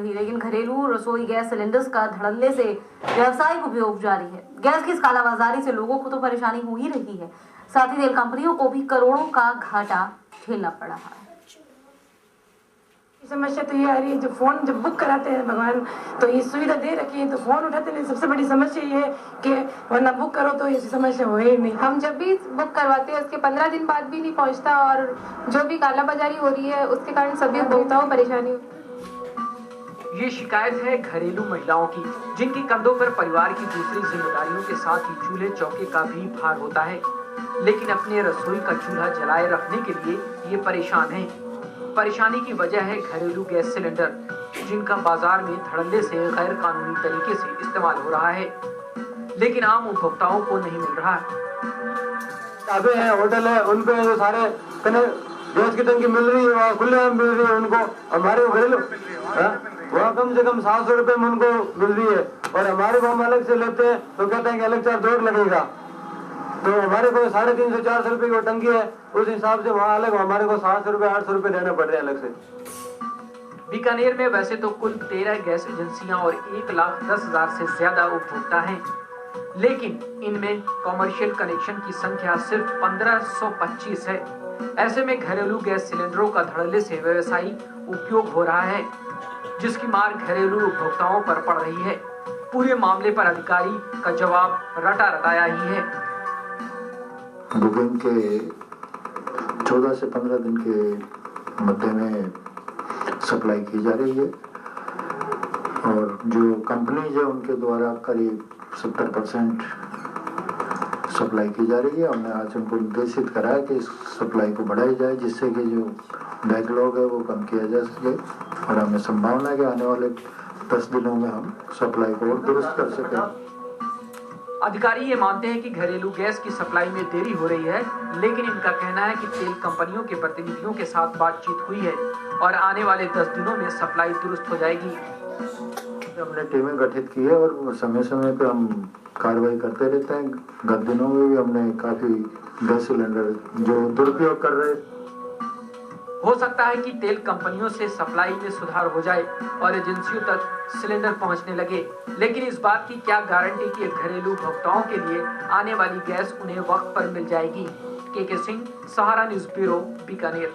लेकिन घरेलू रसोई गैस सिलेंडर्स का धड़ल्ले से व्यावसायिक उपयोग जारी है। गैस की इस कालाबाजारी से लोगों को तो परेशानी हो ही रही है, साथ ही तेल कंपनियों को भी करोड़ों का घाटा झेलना पड़ रहा है। समस्या तो ये आ रही है, जो फोन जब बुक कराते हैं भगवान तो ये सुविधा दे रखी है तो फोन उठाते नहीं। सबसे बड़ी समस्या ये है कि वरना बुक करो तो ये समस्या हो ही नहीं। हम जब भी बुक करवाते हैं उसके 15 दिन बाद भी नहीं पहुंचता और जो भी कालाबाजारी हो रही है उसके कारण सभी उपभोक्ताओं को परेशानी होती है। ये शिकायत है घरेलू महिलाओं की, जिनके कंधों पर परिवार की दूसरी जिम्मेदारियों के साथ ही चूल्हे चौके का भी भार होता है, लेकिन अपने रसोई का चूल्हा जलाए रखने के लिए ये परेशान है। परेशानी की वजह है घरेलू गैस सिलेंडर, जिनका बाजार में धड़ल्ले से गैर कानूनी तरीके से इस्तेमाल हो रहा है, लेकिन आम उपभोक्ताओं को नहीं मिल रहा। ढाबे हैं, होटल है, उनको जो सारे गैस की टंकी मिल रही है, खुले मिल रही है उनको। हमारे घरेलू वहाँ कम से कम 700 रुपए में उनको मिल रही है, और हमारे को हम अलग से लेते हैं तो कहते हैं कि अलग चार्ज और लगेगा। तो हमारे को 350-400 रुपए की टंकी है, उस हिसाब से वहाँ अलग हमारे को 700 रुपए 800 रुपए देने पड़ रहे हैं अलग से। बीकानेर में वैसे तो कुल 13 गैस एजेंसियां और 1,10,000 से ज्यादा उपभोक्ता हैं, लेकिन इनमें कॉमर्शियल कनेक्शन की संख्या सिर्फ 1525 है। ऐसे में घरेलू गैस सिलेंडरों का धड़ल्ले से व्यवसायिक उपयोग हो रहा है, जिसकी मार घरेलू उपभोक्ताओं पर पड़ रही है। पूरे मामले पर अधिकारी का जवाब रटा रटाया ही है। बुकिंग के 14 से 15 दिन के मध्य में सप्लाई की जा रही है, और जो कंपनीज है उनके द्वारा करीब 70% सप्लाई की जा रही है। हमने आज उनको निर्देशित करा है कि इस सप्लाई को बढ़ाई जाए, जिससे कि जो बैकलॉग है वो कम किया जा सके, और हमें संभावना है कि आने वाले 10 दिनों में हम सप्लाई को और दुरुस्त कर सकें। अधिकारी ये मानते हैं कि घरेलू गैस की सप्लाई में देरी हो रही है, लेकिन इनका कहना है कि तेल कंपनियों के प्रतिनिधियों के साथ बातचीत हुई है और आने वाले 10 दिनों में सप्लाई दुरुस्त हो जाएगी। हमने टीमें गठित की है और समय समय पे हम कार्रवाई करते रहते हैं। गत दिनों में भी हमने काफी गैस सिलेंडर जो दुरुपयोग कर रहे। हो सकता है कि तेल कंपनियों से सप्लाई में सुधार हो जाए और एजेंसियों तक सिलेंडर पहुंचने लगे, लेकिन इस बात की क्या गारंटी कि घरेलू उपभोक्ताओं के लिए आने वाली गैस उन्हें वक्त पर मिल जाएगी। के सिंह, सहारा न्यूज़ ब्यूरो, बीकानेर।